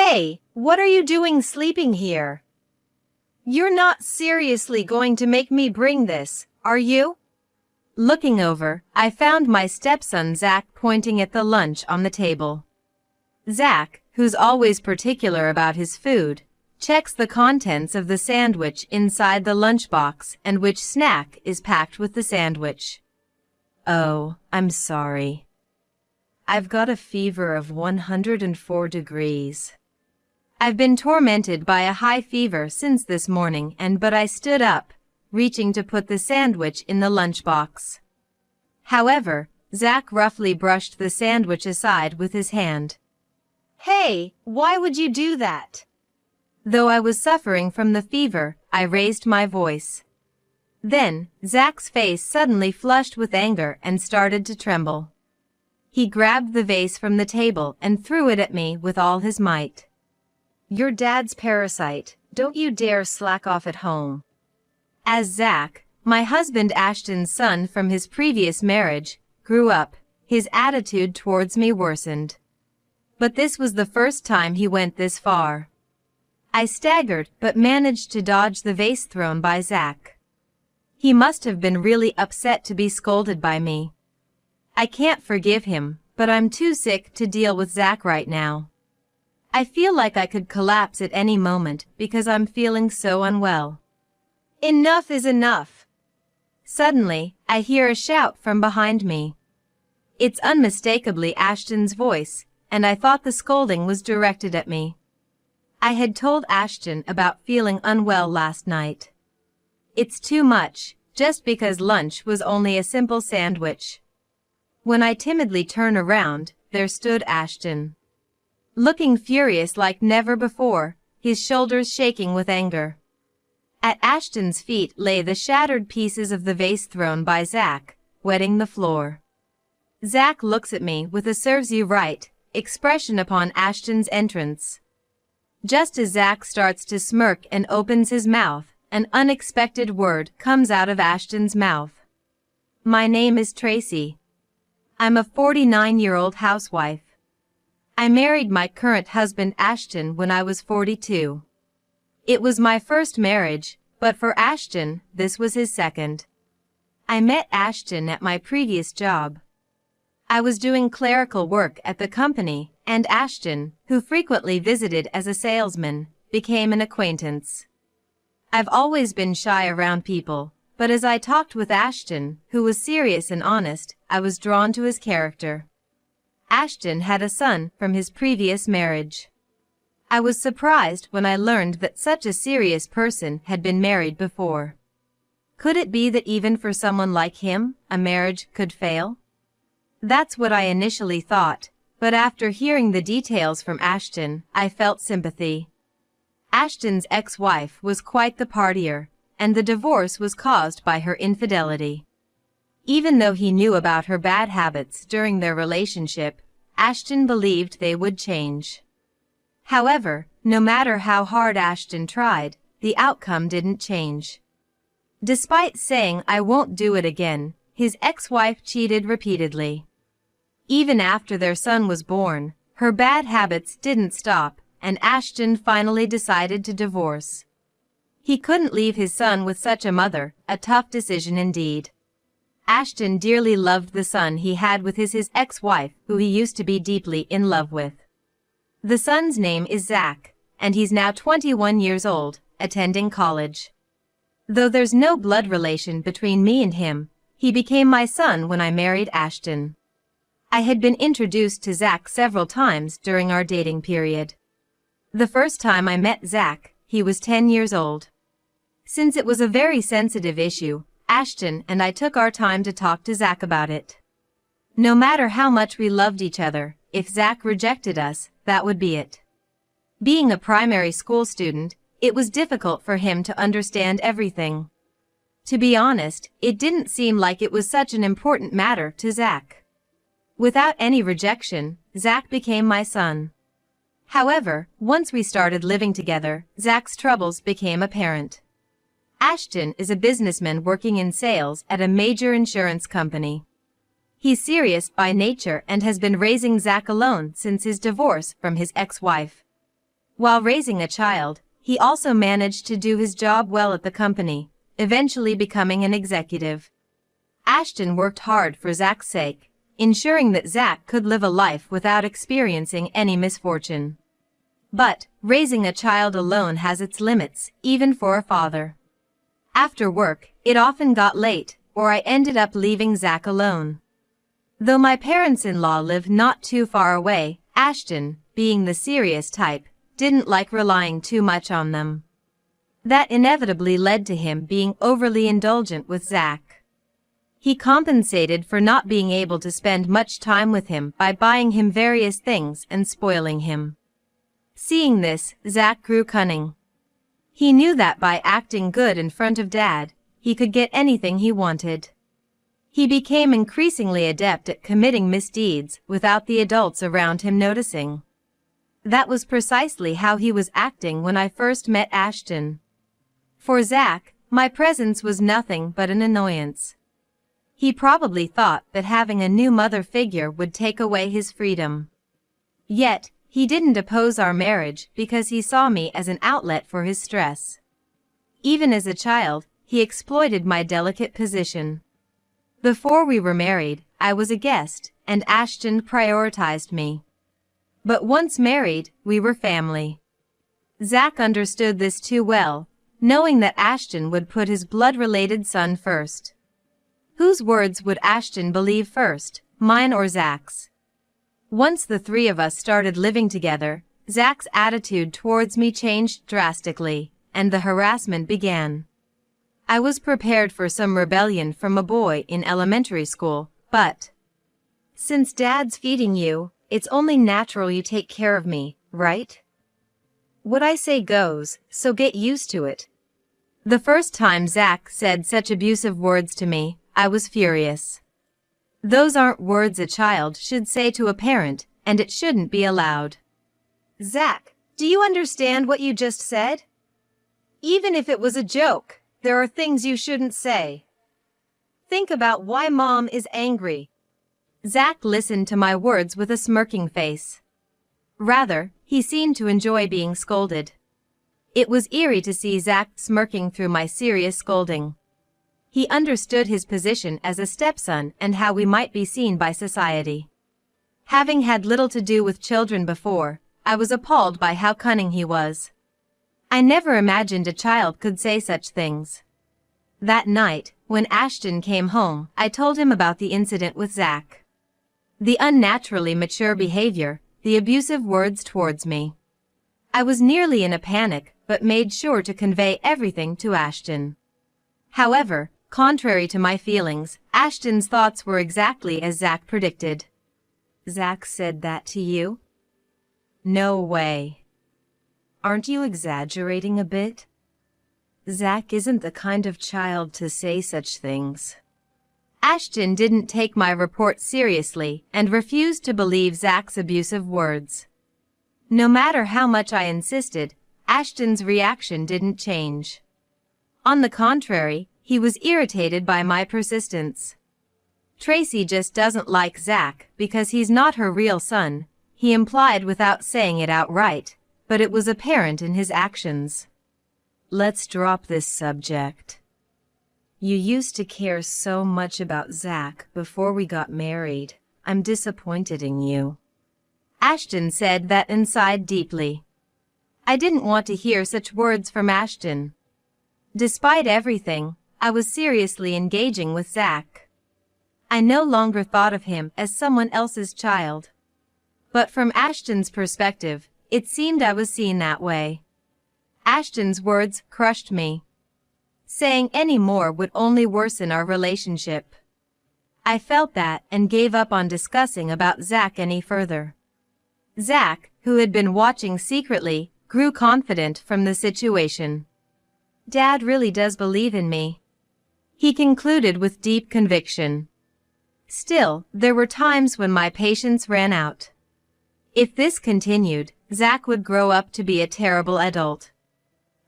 Hey, what are you doing sleeping here? You're not seriously going to make me bring this, are you? Looking over, I found my stepson Zach pointing at the lunch on the table. Zach, who's always particular about his food, checks the contents of the sandwich inside the lunchbox and which snack is packed with the sandwich. Oh, I'm sorry. I've got a fever of 104 degrees. I've been tormented by a high fever since this morning but I stood up, reaching to put the sandwich in the lunchbox. However, Zach roughly brushed the sandwich aside with his hand. Hey, why would you do that? Though I was suffering from the fever, I raised my voice. Then, Zach's face suddenly flushed with anger and started to tremble. He grabbed the vase from the table and threw it at me with all his might. Your dad's parasite, don't you dare slack off at home. As Zach, my husband Ashton's son from his previous marriage, grew up, his attitude towards me worsened. But this was the first time he went this far. I staggered but managed to dodge the vase thrown by Zach. He must have been really upset to be scolded by me. I can't forgive him, but I'm too sick to deal with Zach right now. I feel like I could collapse at any moment because I'm feeling so unwell. Enough is enough. Suddenly, I hear a shout from behind me. It's unmistakably Ashton's voice, and I thought the scolding was directed at me. I had told Ashton about feeling unwell last night. It's too much, just because lunch was only a simple sandwich. When I timidly turned around, there stood Ashton. Looking furious like never before, his shoulders shaking with anger. At Ashton's feet lay the shattered pieces of the vase thrown by Zach, wetting the floor. Zach looks at me with a serves-you-right expression upon Ashton's entrance. Just as Zach starts to smirk and opens his mouth, an unexpected word comes out of Ashton's mouth. My name is Tracy. I'm a 49-year-old housewife. I married my current husband Ashton when I was 42. It was my first marriage, but for Ashton, this was his second. I met Ashton at my previous job. I was doing clerical work at the company, and Ashton, who frequently visited as a salesman, became an acquaintance. I've always been shy around people, but as I talked with Ashton, who was serious and honest, I was drawn to his character. Ashton had a son from his previous marriage. I was surprised when I learned that such a serious person had been married before. Could it be that even for someone like him, a marriage could fail? That's what I initially thought, but after hearing the details from Ashton, I felt sympathy. Ashton's ex-wife was quite the partier, and the divorce was caused by her infidelity. Even though he knew about her bad habits during their relationship, Ashton believed they would change. However, no matter how hard Ashton tried, the outcome didn't change. Despite saying I won't do it again, his ex-wife cheated repeatedly. Even after their son was born, her bad habits didn't stop, and Ashton finally decided to divorce. He couldn't leave his son with such a mother, a tough decision indeed. Ashton dearly loved the son he had with his ex-wife, who he used to be deeply in love with. The son's name is Zach, and he's now 21 years old, attending college. Though there's no blood relation between me and him, he became my son when I married Ashton. I had been introduced to Zach several times during our dating period. The first time I met Zach, he was 10 years old. Since it was a very sensitive issue, Ashton and I took our time to talk to Zach about it. No matter how much we loved each other, if Zach rejected us, that would be it. Being a primary school student, it was difficult for him to understand everything. To be honest, it didn't seem like it was such an important matter to Zach. Without any rejection, Zach became my son. However, once we started living together, Zach's troubles became apparent. Ashton is a businessman working in sales at a major insurance company. He's serious by nature and has been raising Zach alone since his divorce from his ex-wife. While raising a child, he also managed to do his job well at the company, eventually becoming an executive. Ashton worked hard for Zach's sake, ensuring that Zach could live a life without experiencing any misfortune. But raising a child alone has its limits, even for a father. After work, it often got late, or I ended up leaving Zach alone. Though my parents-in-law lived not too far away, Ashton, being the serious type, didn't like relying too much on them. That inevitably led to him being overly indulgent with Zach. He compensated for not being able to spend much time with him by buying him various things and spoiling him. Seeing this, Zach grew cunning. He knew that by acting good in front of Dad, he could get anything he wanted. He became increasingly adept at committing misdeeds without the adults around him noticing. That was precisely how he was acting when I first met Ashton. For Zach, my presence was nothing but an annoyance. He probably thought that having a new mother figure would take away his freedom. Yet, he didn't oppose our marriage because he saw me as an outlet for his stress. Even as a child, he exploited my delicate position. Before we were married, I was a guest, and Ashton prioritized me. But once married, we were family. Zach understood this too well, knowing that Ashton would put his blood-related son first. Whose words would Ashton believe first, mine or Zach's? Once the three of us started living together, Zach's attitude towards me changed drastically, and the harassment began. I was prepared for some rebellion from a boy in elementary school, but since Dad's feeding you, it's only natural you take care of me, right? What I say goes, so get used to it. The first time Zach said such abusive words to me, I was furious. Those aren't words a child should say to a parent, and it shouldn't be allowed. Zach, do you understand what you just said? Even if it was a joke, there are things you shouldn't say. Think about why Mom is angry. Zach listened to my words with a smirking face. Rather, he seemed to enjoy being scolded. It was eerie to see Zach smirking through my serious scolding. He understood his position as a stepson and how we might be seen by society. Having had little to do with children before, I was appalled by how cunning he was. I never imagined a child could say such things. That night, when Ashton came home, I told him about the incident with Zach. The unnaturally mature behavior, the abusive words towards me. I was nearly in a panic, but made sure to convey everything to Ashton. However, contrary to my feelings, Ashton's thoughts were exactly as Zach predicted. Zach said that to you? No way. Aren't you exaggerating a bit? Zach isn't the kind of child to say such things. Ashton didn't take my report seriously and refused to believe Zach's abusive words. No matter how much I insisted, Ashton's reaction didn't change. On the contrary, he was irritated by my persistence. Tracy just doesn't like Zach because he's not her real son, he implied without saying it outright, but it was apparent in his actions. Let's drop this subject. You used to care so much about Zach before we got married. I'm disappointed in you. Ashton said that and sighed deeply. I didn't want to hear such words from Ashton. Despite everything, I was seriously engaging with Zach. I no longer thought of him as someone else's child. But from Ashton's perspective, it seemed I was seen that way. Ashton's words crushed me. Saying any more would only worsen our relationship. I felt that and gave up on discussing about Zach any further. Zach, who had been watching secretly, grew confident from the situation. Dad really does believe in me, he concluded with deep conviction. Still, there were times when my patience ran out. If this continued, Zach would grow up to be a terrible adult.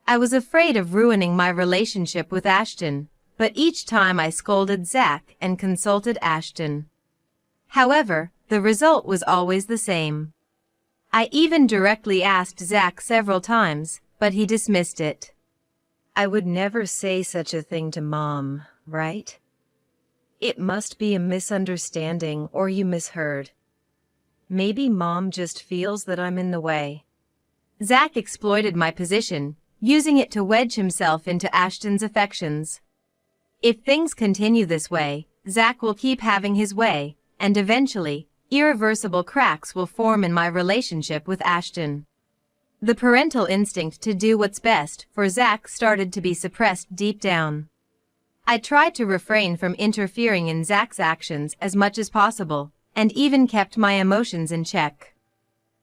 I was afraid of ruining my relationship with Ashton, but each time I scolded Zach and consulted Ashton. However, the result was always the same. I even directly asked Zach several times, but he dismissed it. I would never say such a thing to Mom, right? It must be a misunderstanding or you misheard. Maybe Mom just feels that I'm in the way. Zach exploited my position, using it to wedge himself into Ashton's affections. If things continue this way, Zach will keep having his way, and eventually, irreversible cracks will form in my relationship with Ashton. The parental instinct to do what's best for Zach started to be suppressed deep down. I tried to refrain from interfering in Zach's actions as much as possible, and even kept my emotions in check.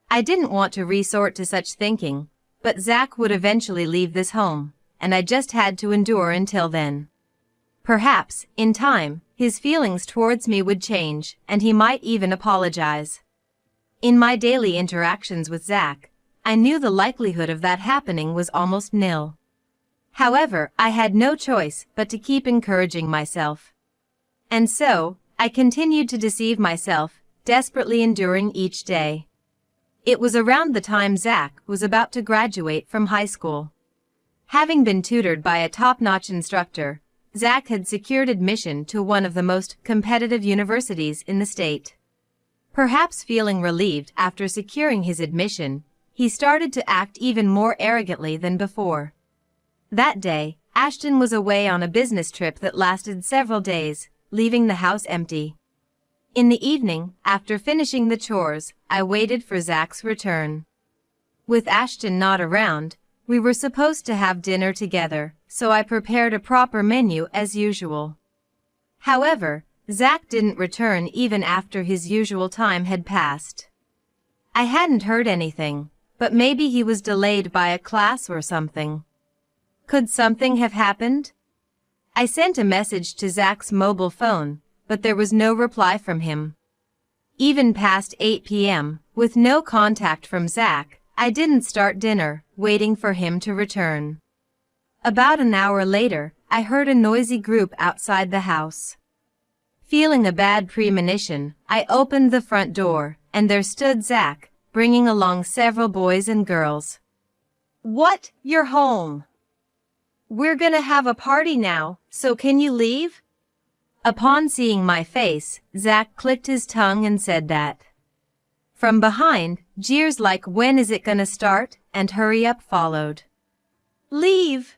I didn't want to resort to such thinking, but Zach would eventually leave this home, and I just had to endure until then. Perhaps, in time, his feelings towards me would change, and he might even apologize. In my daily interactions with Zach, I knew the likelihood of that happening was almost nil. However, I had no choice but to keep encouraging myself. And so, I continued to deceive myself, desperately enduring each day. It was around the time Zach was about to graduate from high school. Having been tutored by a top-notch instructor, Zach had secured admission to one of the most competitive universities in the state. Perhaps feeling relieved after securing his admission, he started to act even more arrogantly than before. That day, Ashton was away on a business trip that lasted several days, leaving the house empty. In the evening, after finishing the chores, I waited for Zach's return. With Ashton not around, we were supposed to have dinner together, so I prepared a proper menu as usual. However, Zach didn't return even after his usual time had passed. I hadn't heard anything, but maybe he was delayed by a class or something. Could something have happened? I sent a message to Zach's mobile phone, but there was no reply from him. Even past 8 p.m., with no contact from Zach, I didn't start dinner, waiting for him to return. About an hour later, I heard a noisy group outside the house. Feeling a bad premonition, I opened the front door, and there stood Zach, bringing along several boys and girls. What? You're home? We're gonna have a party now, so can you leave? Upon seeing my face, Zach clicked his tongue and said that. From behind, jeers like "When is it gonna start?" and "Hurry up" followed. Leave!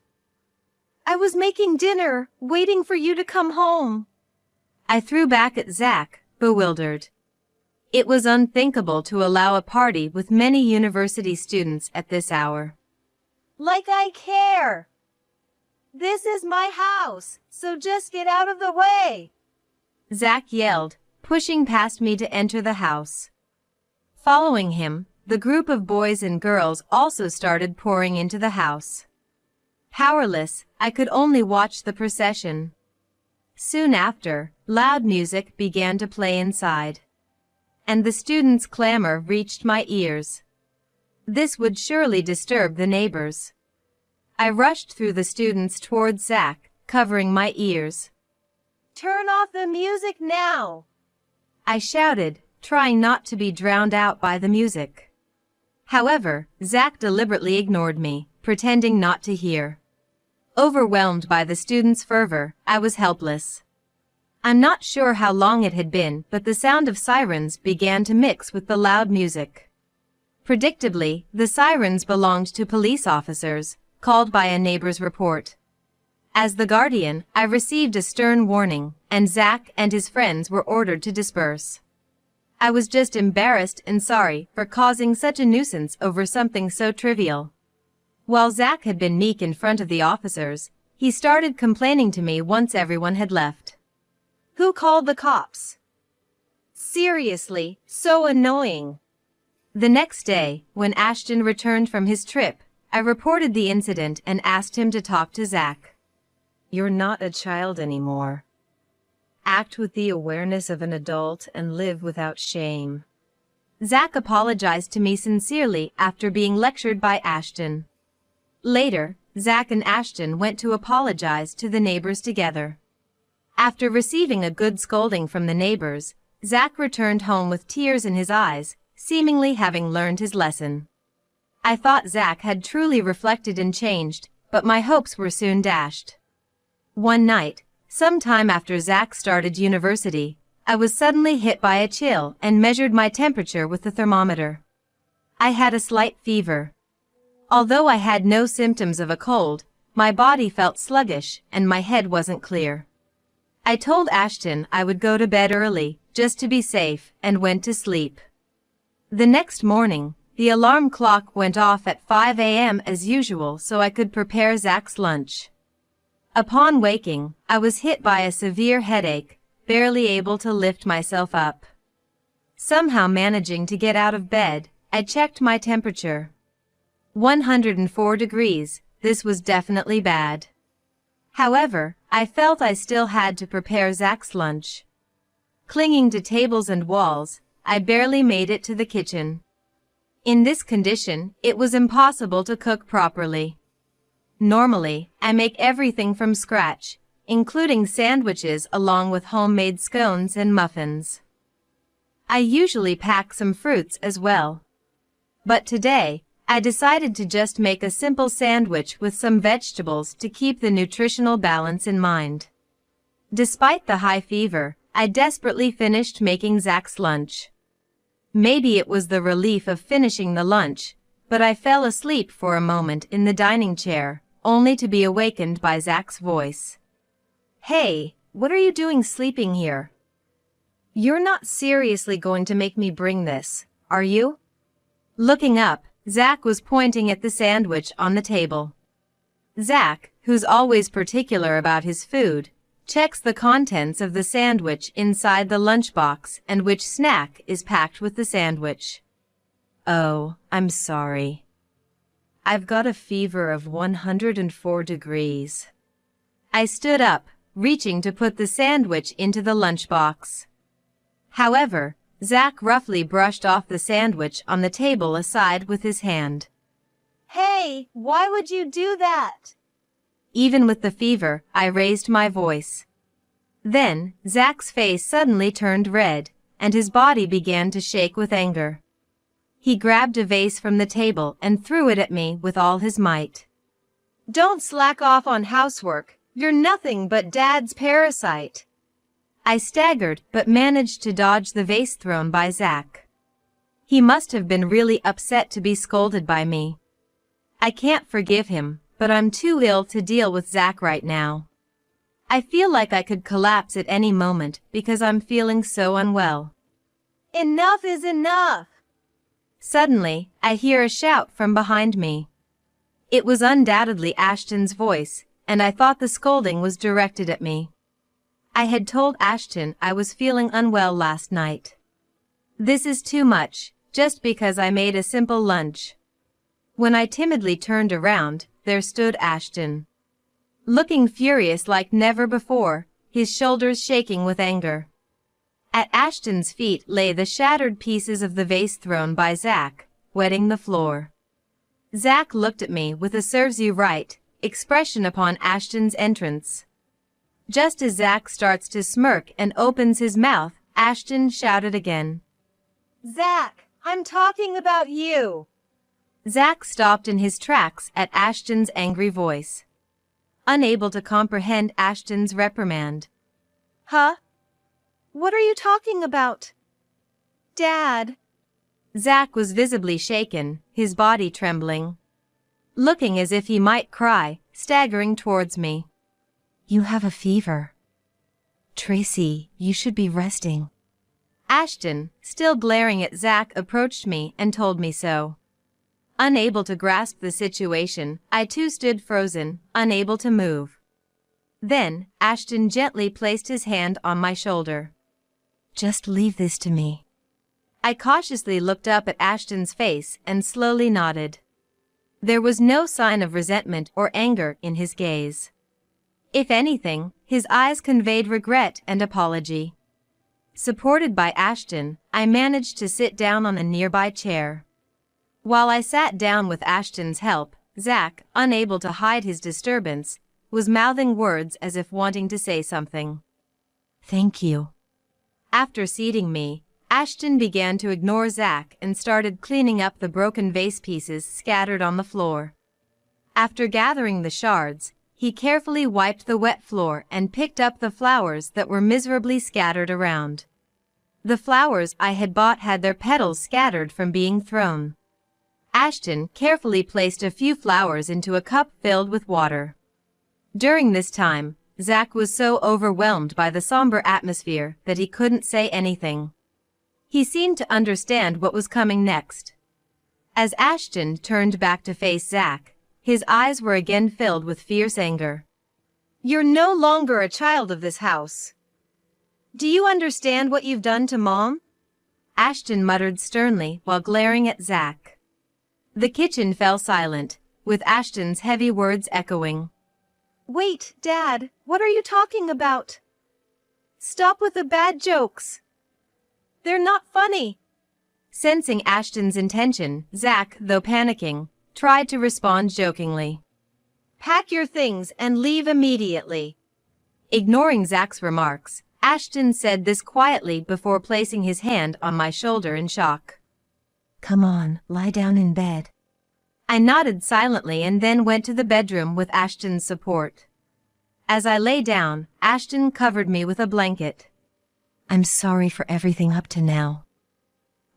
I was making dinner, waiting for you to come home. I threw back at Zach, bewildered. It was unthinkable to allow a party with many university students at this hour. Like I care! This is my house, so just get out of the way! Zach yelled, pushing past me to enter the house. Following him, the group of boys and girls also started pouring into the house. Powerless, I could only watch the procession. Soon after, loud music began to play inside. And the students' clamor reached my ears. This would surely disturb the neighbors. I rushed through the students towards Zach, covering my ears. Turn off the music now! I shouted, trying not to be drowned out by the music. However, Zach deliberately ignored me, pretending not to hear. Overwhelmed by the students' fervor, I was helpless. I'm not sure how long it had been, but the sound of sirens began to mix with the loud music. Predictably, the sirens belonged to police officers, called by a neighbor's report. As the guardian, I received a stern warning, and Zach and his friends were ordered to disperse. I was just embarrassed and sorry for causing such a nuisance over something so trivial. While Zach had been meek in front of the officers, he started complaining to me once everyone had left. Who called the cops? Seriously, so annoying. The next day, when Ashton returned from his trip, I reported the incident and asked him to talk to Zach. You're not a child anymore. Act with the awareness of an adult and live without shame. Zach apologized to me sincerely after being lectured by Ashton. Later, Zach and Ashton went to apologize to the neighbors together. After receiving a good scolding from the neighbors, Zach returned home with tears in his eyes, seemingly having learned his lesson. I thought Zach had truly reflected and changed, but my hopes were soon dashed. One night, sometime after Zach started university, I was suddenly hit by a chill and measured my temperature with the thermometer. I had a slight fever. Although I had no symptoms of a cold, my body felt sluggish and my head wasn't clear. I told Ashton I would go to bed early, just to be safe, and went to sleep. The next morning, the alarm clock went off at 5 a.m. as usual so I could prepare Zach's lunch. Upon waking, I was hit by a severe headache, barely able to lift myself up. Somehow managing to get out of bed, I checked my temperature. 104 degrees, this was definitely bad. However, I felt I still had to prepare Zach's lunch. Clinging to tables and walls, I barely made it to the kitchen. In this condition, it was impossible to cook properly. Normally, I make everything from scratch, including sandwiches along with homemade scones and muffins. I usually pack some fruits as well. But today, I decided to just make a simple sandwich with some vegetables to keep the nutritional balance in mind. Despite the high fever, I desperately finished making Zach's lunch. Maybe it was the relief of finishing the lunch, but I fell asleep for a moment in the dining chair, only to be awakened by Zach's voice. "Hey, what are you doing sleeping here? You're not seriously going to make me bring this, are you?" Looking up, Zach was pointing at the sandwich on the table. Zach, who's always particular about his food, checks the contents of the sandwich inside the lunchbox and which snack is packed with the sandwich. "Oh, I'm sorry. I've got a fever of 104 degrees. I stood up, reaching to put the sandwich into the lunchbox. However, Zach roughly brushed off the sandwich on the table aside with his hand. "Hey, why would you do that?" Even with the fever, I raised my voice. Then, Zach's face suddenly turned red, and his body began to shake with anger. He grabbed a vase from the table and threw it at me with all his might. "Don't slack off on housework, you're nothing but Dad's parasite." I staggered but managed to dodge the vase thrown by Zach. He must have been really upset to be scolded by me. I can't forgive him, but I'm too ill to deal with Zach right now. I feel like I could collapse at any moment because I'm feeling so unwell. "Enough is enough!" Suddenly, I hear a shout from behind me. It was undoubtedly Ashton's voice, and I thought the scolding was directed at me. I had told Ashton I was feeling unwell last night. This is too much, just because I made a simple lunch. When I timidly turned around, there stood Ashton. Looking furious like never before, his shoulders shaking with anger. At Ashton's feet lay the shattered pieces of the vase thrown by Zach, wetting the floor. Zach looked at me with a "serves you right" expression upon Ashton's entrance. Just as Zach starts to smirk and opens his mouth, Ashton shouted again. "Zach, I'm talking about you!" Zach stopped in his tracks at Ashton's angry voice, unable to comprehend Ashton's reprimand. "Huh? What are you talking about? Dad?" Zach was visibly shaken, his body trembling. Looking as if he might cry, staggering towards me. "You have a fever. Tracy, you should be resting." Ashton, still glaring at Zach, approached me and told me so. Unable to grasp the situation, I too stood frozen, unable to move. Then, Ashton gently placed his hand on my shoulder. "Just leave this to me." I cautiously looked up at Ashton's face and slowly nodded. There was no sign of resentment or anger in his gaze. If anything, his eyes conveyed regret and apology. Supported by Ashton, I managed to sit down on a nearby chair. While I sat down with Ashton's help, Zach, unable to hide his disturbance, was mouthing words as if wanting to say something. "Thank you." After seating me, Ashton began to ignore Zach and started cleaning up the broken vase pieces scattered on the floor. After gathering the shards, he carefully wiped the wet floor and picked up the flowers that were miserably scattered around. The flowers I had bought had their petals scattered from being thrown. Ashton carefully placed a few flowers into a cup filled with water. During this time, Zach was so overwhelmed by the somber atmosphere that he couldn't say anything. He seemed to understand what was coming next. As Ashton turned back to face Zach, his eyes were again filled with fierce anger. "You're no longer a child of this house. Do you understand what you've done to Mom?" Ashton muttered sternly while glaring at Zach. The kitchen fell silent, with Ashton's heavy words echoing. "Wait, Dad, what are you talking about? Stop with the bad jokes. They're not funny." Sensing Ashton's intention, Zach, though panicking, tried to respond jokingly. "Pack your things and leave immediately." Ignoring Zach's remarks, Ashton said this quietly before placing his hand on my shoulder in shock. "Come on, lie down in bed." I nodded silently and then went to the bedroom with Ashton's support. As I lay down, Ashton covered me with a blanket. "I'm sorry for everything up to now.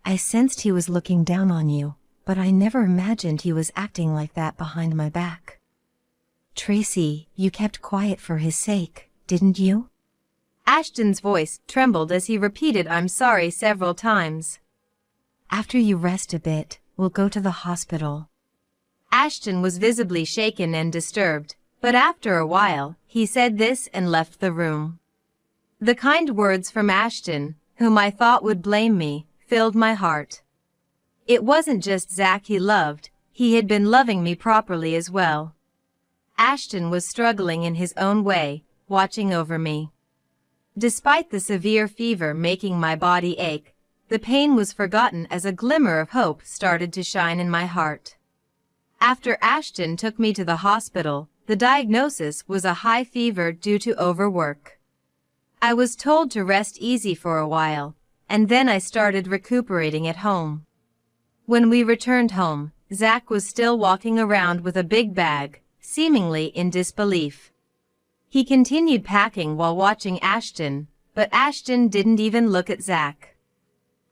I sensed he was looking down on you, but I never imagined he was acting like that behind my back. Tracy, you kept quiet for his sake, didn't you?" Ashton's voice trembled as he repeated "I'm sorry" several times. "After you rest a bit, we'll go to the hospital." Ashton was visibly shaken and disturbed, but after a while, he said this and left the room. The kind words from Ashton, whom I thought would blame me, filled my heart. It wasn't just Zach he loved, he had been loving me properly as well. Ashton was struggling in his own way, watching over me. Despite the severe fever making my body ache, the pain was forgotten as a glimmer of hope started to shine in my heart. After Ashton took me to the hospital, the diagnosis was a high fever due to overwork. I was told to rest easy for a while, and then I started recuperating at home. When we returned home, Zach was still walking around with a big bag, seemingly in disbelief. He continued packing while watching Ashton, but Ashton didn't even look at Zach.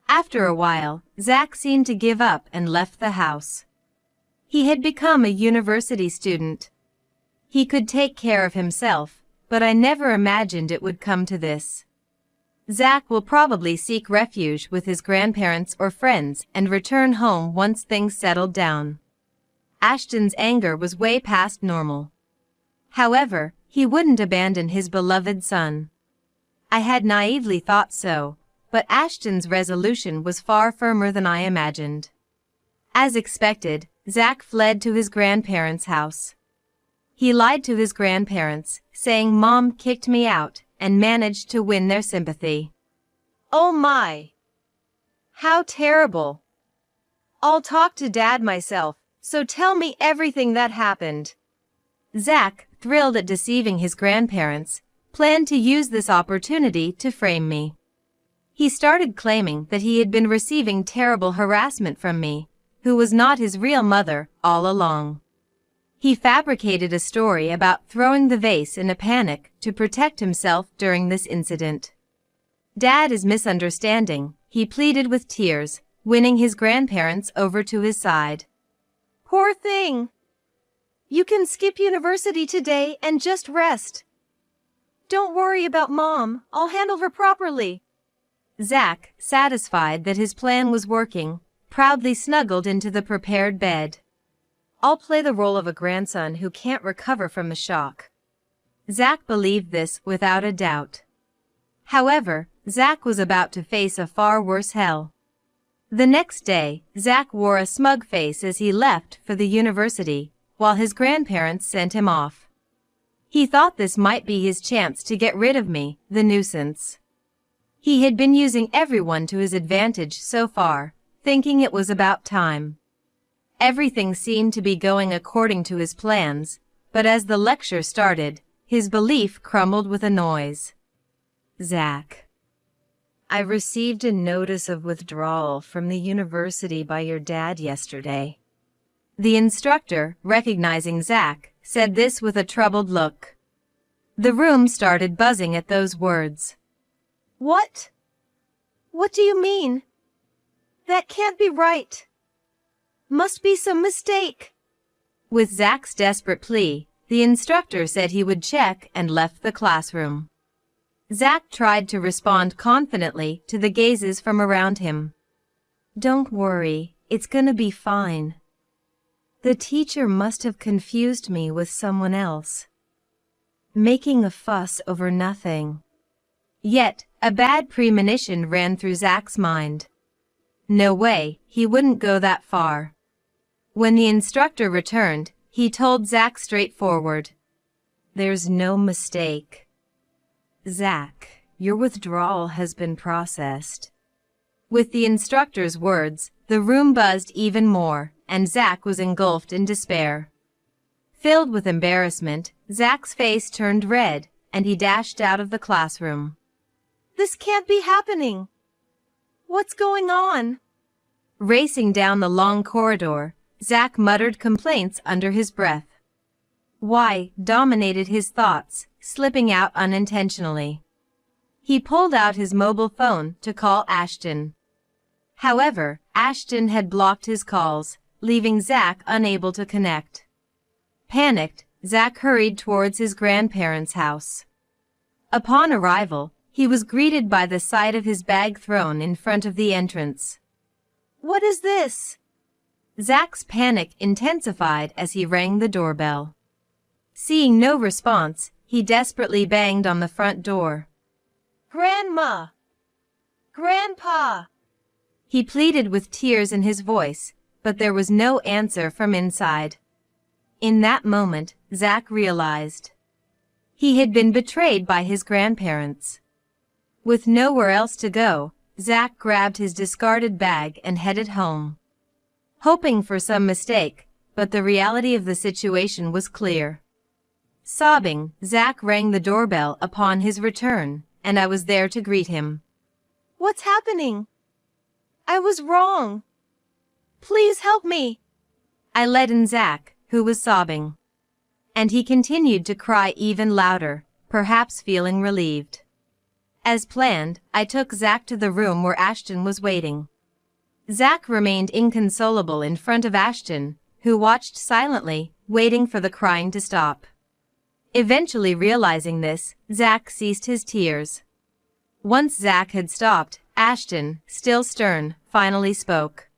After a while, Zach seemed to give up and left the house. He had become a university student. He could take care of himself, but I never imagined it would come to this. Zach will probably seek refuge with his grandparents or friends and return home once things settled down. Ashton's anger was way past normal. However, he wouldn't abandon his beloved son. I had naively thought so, but Ashton's resolution was far firmer than I imagined. As expected, Zach fled to his grandparents' house. He lied to his grandparents, saying Mom kicked me out, and managed to win their sympathy. Oh my! How terrible! I'll talk to Dad myself, so tell me everything that happened. Zach, thrilled at deceiving his grandparents, planned to use this opportunity to frame me. He started claiming that he had been receiving terrible harassment from me, who was not his real mother, all along. He fabricated a story about throwing the vase in a panic to protect himself during this incident. Dad is misunderstanding, he pleaded with tears, winning his grandparents over to his side. Poor thing! You can skip university today and just rest. Don't worry about Mom, I'll handle her properly. Zach, satisfied that his plan was working, proudly snuggled into the prepared bed. I'll play the role of a grandson who can't recover from the shock. Zach believed this without a doubt. However, Zach was about to face a far worse hell. The next day, Zach wore a smug face as he left for the university, while his grandparents sent him off. He thought this might be his chance to get rid of me, the nuisance. He had been using everyone to his advantage so far, thinking it was about time. Everything seemed to be going according to his plans, but as the lecture started, his belief crumbled with a noise. Zach. I received a notice of withdrawal from the university by your dad yesterday. The instructor, recognizing Zach, said this with a troubled look. The room started buzzing at those words. What? What do you mean? That can't be right. Must be some mistake. With Zach's desperate plea, the instructor said he would check and left the classroom. Zach tried to respond confidently to the gazes from around him. Don't worry, it's gonna be fine. The teacher must have confused me with someone else. Making a fuss over nothing. Yet, a bad premonition ran through Zach's mind. No way, he wouldn't go that far. When the instructor returned, he told Zach straightforward. There's no mistake. Zach, your withdrawal has been processed. With the instructor's words, the room buzzed even more, and Zach was engulfed in despair. Filled with embarrassment, Zach's face turned red, and he dashed out of the classroom. This can't be happening. What's going on? Racing down the long corridor, Zach muttered complaints under his breath. Why dominated his thoughts, slipping out unintentionally. He pulled out his mobile phone to call Ashton. However, Ashton had blocked his calls, leaving Zach unable to connect. Panicked, Zach hurried towards his grandparents' house. Upon arrival, he was greeted by the sight of his bag thrown in front of the entrance. What is this? Zach's panic intensified as he rang the doorbell. Seeing no response, he desperately banged on the front door. Grandma! Grandpa! He pleaded with tears in his voice, but there was no answer from inside. In that moment, Zach realized. He had been betrayed by his grandparents. With nowhere else to go, Zach grabbed his discarded bag and headed home. Hoping for some mistake, but the reality of the situation was clear. Sobbing, Zach rang the doorbell upon his return, and I was there to greet him. What's happening? I was wrong. Please help me. I led in Zach, who was sobbing. And he continued to cry even louder, perhaps feeling relieved. As planned, I took Zach to the room where Ashton was waiting. Zach remained inconsolable in front of Ashton, who watched silently, waiting for the crying to stop. Eventually realizing this, Zach ceased his tears. Once Zach had stopped, Ashton, still stern, finally spoke.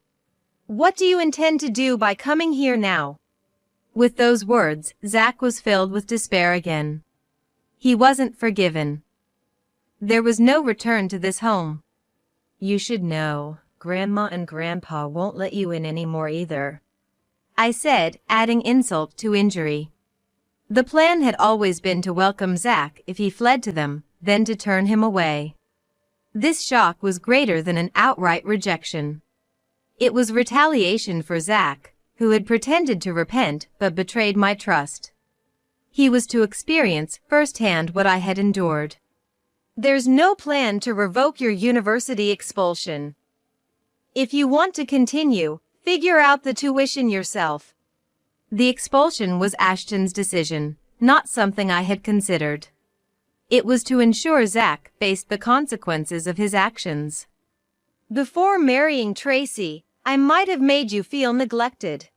What do you intend to do by coming here now? With those words, Zach was filled with despair again. He wasn't forgiven. There was no return to this home. You should know, Grandma and Grandpa won't let you in anymore either, I said, adding insult to injury. The plan had always been to welcome Zach if he fled to them, then to turn him away. This shock was greater than an outright rejection. It was retaliation for Zach, who had pretended to repent but betrayed my trust. He was to experience firsthand what I had endured. There's no plan to revoke your university expulsion. If you want to continue, figure out the tuition yourself. The expulsion was Ashton's decision, not something I had considered. It was to ensure Zach faced the consequences of his actions. Before marrying Tracy, I might have made you feel neglected.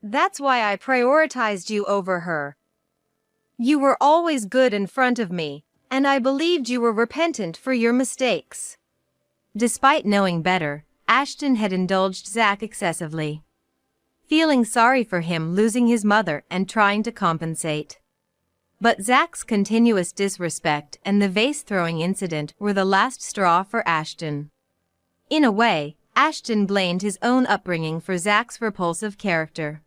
That's why I prioritized you over her. You were always good in front of me, and I believed you were repentant for your mistakes. Despite knowing better, Ashton had indulged Zach excessively. Feeling sorry for him losing his mother and trying to compensate. But Zach's continuous disrespect and the vase-throwing incident were the last straw for Ashton. In a way, Ashton blamed his own upbringing for Zach's repulsive character.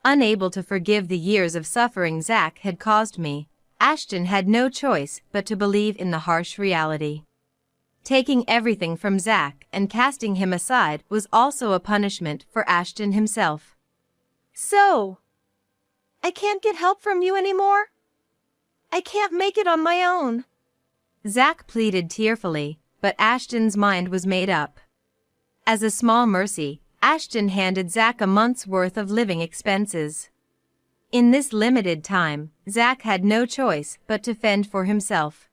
Unable to forgive the years of suffering Zach had caused me, Ashton had no choice but to believe in the harsh reality. Taking everything from Zach and casting him aside was also a punishment for Ashton himself. So, I can't get help from you anymore? I can't make it on my own. Zach pleaded tearfully, but Ashton's mind was made up. As a small mercy, Ashton handed Zach a month's worth of living expenses. In this limited time, Zach had no choice but to fend for himself.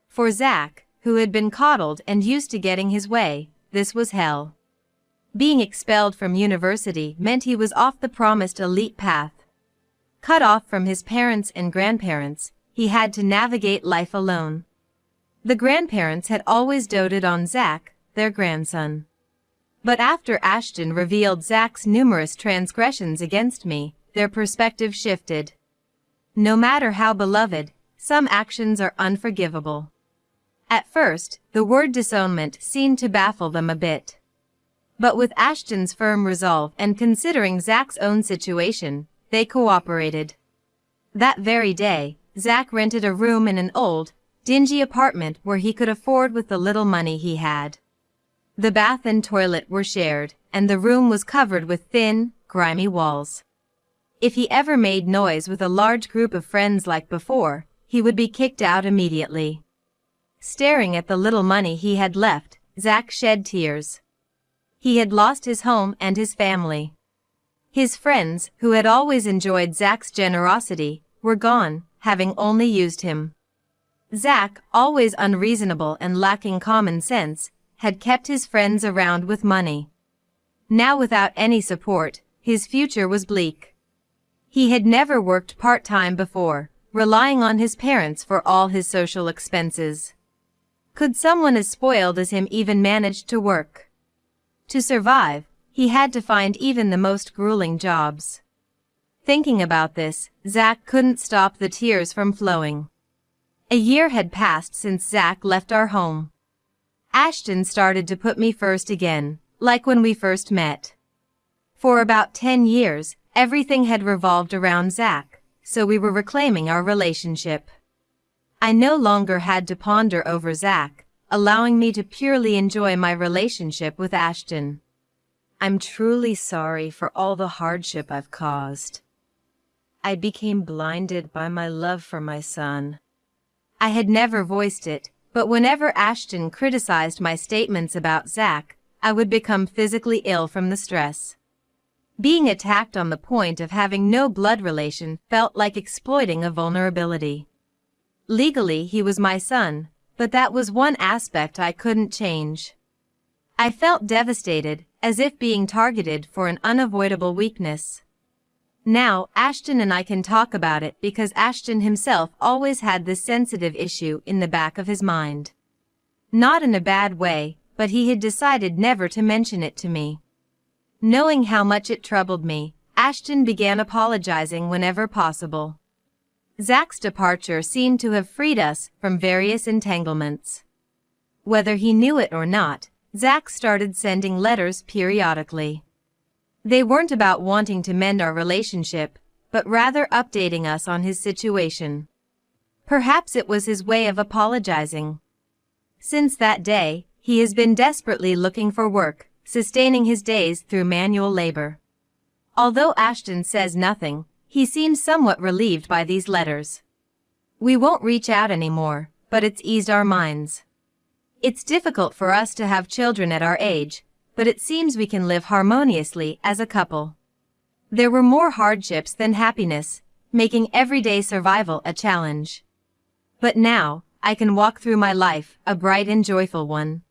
For Zach, who had been coddled and used to getting his way, this was hell. Being expelled from university meant he was off the promised elite path. Cut off from his parents and grandparents, he had to navigate life alone. The grandparents had always doted on Zach, their grandson. But after Ashton revealed Zach's numerous transgressions against me, their perspective shifted. No matter how beloved, some actions are unforgivable. At first, the word disownment seemed to baffle them a bit. But with Ashton's firm resolve and considering Zach's own situation, they cooperated. That very day, Zach rented a room in an old, dingy apartment where he could afford with the little money he had. The bath and toilet were shared, and the room was covered with thin, grimy walls. If he ever made noise with a large group of friends like before, he would be kicked out immediately. Staring at the little money he had left, Zach shed tears. He had lost his home and his family. His friends, who had always enjoyed Zach's generosity, were gone, having only used him. Zach, always unreasonable and lacking common sense, had kept his friends around with money. Now without any support, his future was bleak. He had never worked part-time before, relying on his parents for all his social expenses. Could someone as spoiled as him even manage to work? To survive, he had to find even the most grueling jobs. Thinking about this, Zach couldn't stop the tears from flowing. A year had passed since Zach left our home. Ashton started to put me first again, like when we first met. For about 10 years, everything had revolved around Zach, so we were reclaiming our relationship. I no longer had to ponder over Zach, allowing me to purely enjoy my relationship with Ashton. I'm truly sorry for all the hardship I've caused. I became blinded by my love for my son. I had never voiced it, but whenever Ashton criticized my statements about Zach, I would become physically ill from the stress. Being attacked on the point of having no blood relation felt like exploiting a vulnerability. Legally, he was my son, but that was one aspect I couldn't change. I felt devastated, as if being targeted for an unavoidable weakness. Now, Ashton and I can talk about it because Ashton himself always had this sensitive issue in the back of his mind. Not in a bad way, but he had decided never to mention it to me. Knowing how much it troubled me, Ashton began apologizing whenever possible. Zach's departure seemed to have freed us from various entanglements. Whether he knew it or not, Zach started sending letters periodically. They weren't about wanting to mend our relationship, but rather updating us on his situation. Perhaps it was his way of apologizing. Since that day, he has been desperately looking for work, sustaining his days through manual labor. Although Ashton says nothing, he seems somewhat relieved by these letters. We won't reach out anymore, but it's eased our minds. It's difficult for us to have children at our age, but it seems we can live harmoniously as a couple. There were more hardships than happiness, making everyday survival a challenge. But now, I can walk through my life, a bright and joyful one.